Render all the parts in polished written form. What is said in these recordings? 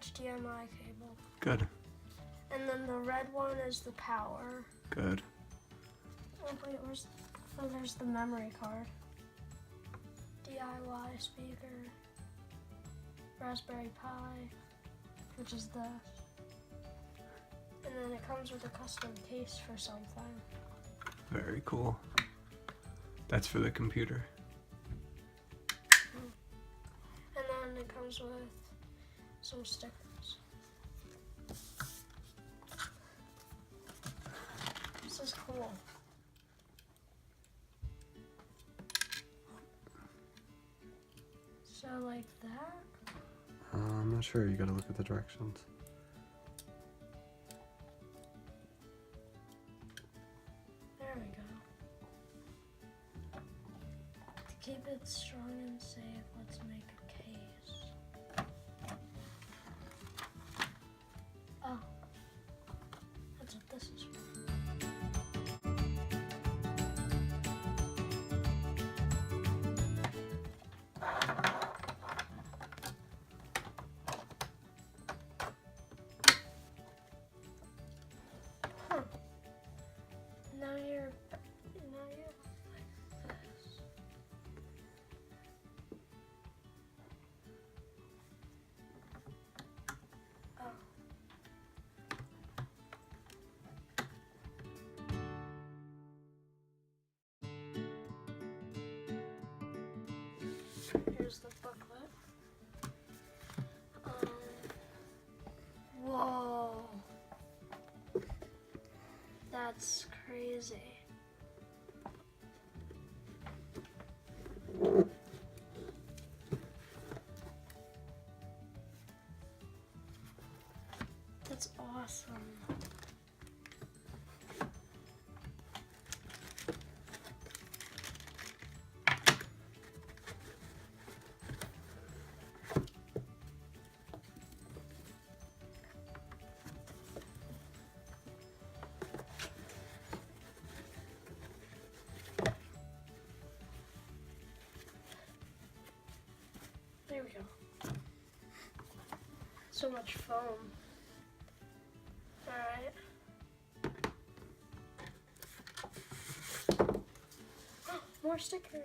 HDMI cable. Good. And then the red one is the power. Good. Oh wait, there's the memory card. DIY speaker. Raspberry Pi, which is the... And then it comes with a custom case for something. Very cool. That's for the computer. And then it comes with some stickers. This is cool. So like that? I'm not sure. You gotta look at the directions. There we go. To keep it strong and safe, let's make a case. Oh, that's what this is for. Now you're like this. Oh. Here's the booklet. Whoa. That's crazy. That's awesome. There we go. So much foam. Alright. More stickers.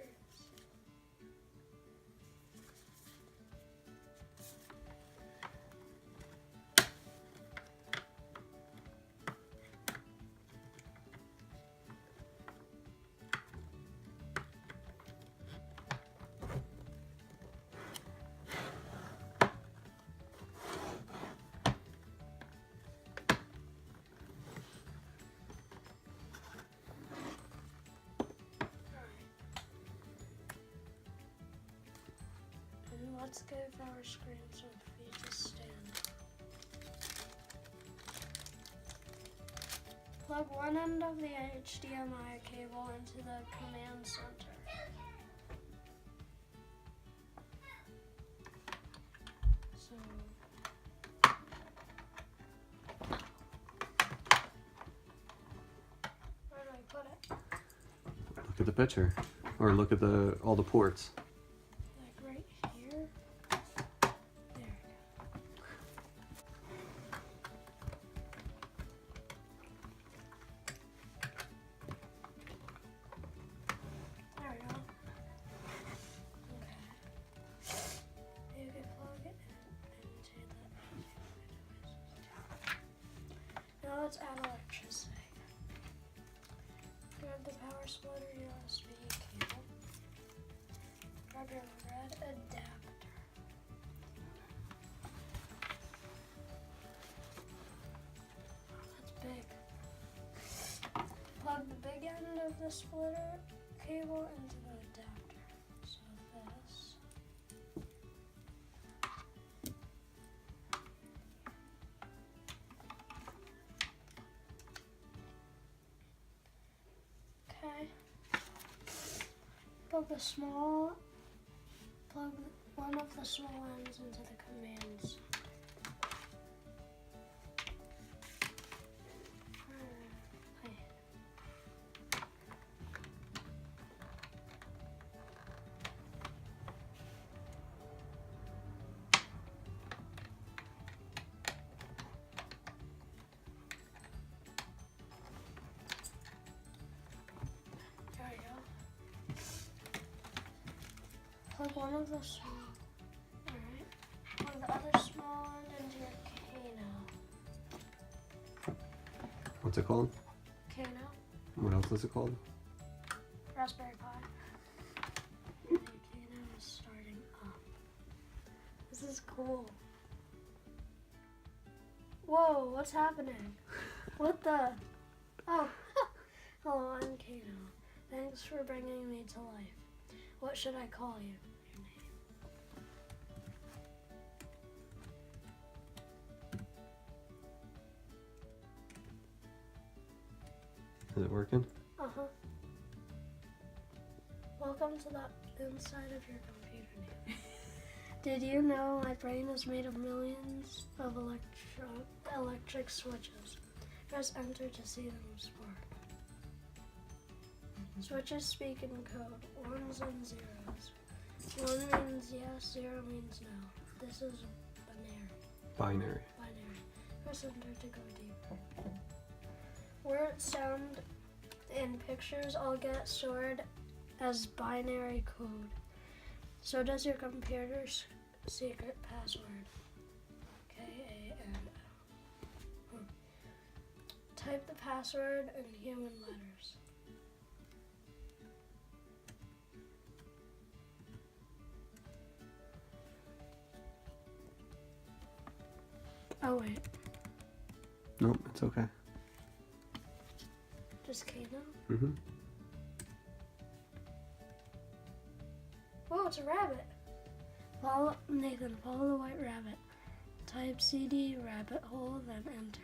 Let's give our screen some feet to stand. Plug one end of the HDMI cable into the command center. So, where do I put it? Look at the picture, or look at all the ports. Now let's add electricity. Grab the power splitter USB cable. Grab your red adapter. That's big. Plug the big end of the splitter cable into the adapter. So this. Plug one of the small ends into the commands. one of the small. Alright. One of the other small ones into your Kano. What's it called? Kano. What else is it called? Raspberry Pi. The Kano is starting up. This is cool. Whoa, what's happening? What the? Oh, hello, I'm Kano. Thanks for bringing me to life. What should I call you? Your name. Is it working? Uh-huh. Welcome to the inside of your computer name. Did you know my brain is made of millions of electric switches? Press enter to see them spark. Switches speak in code, ones and zeros. 1 means yes, 0 means no. This is Binary. binary. Press enter to go deeper. Words, sound, and pictures all get stored as binary code. So does your computer's secret password. KANO. Type the password in human letters. Oh wait, Nope, it's okay. just Kano? Mm-hmm. Oh, it's a rabbit. Nathan, follow the white rabbit. Type CD rabbit hole, then enter.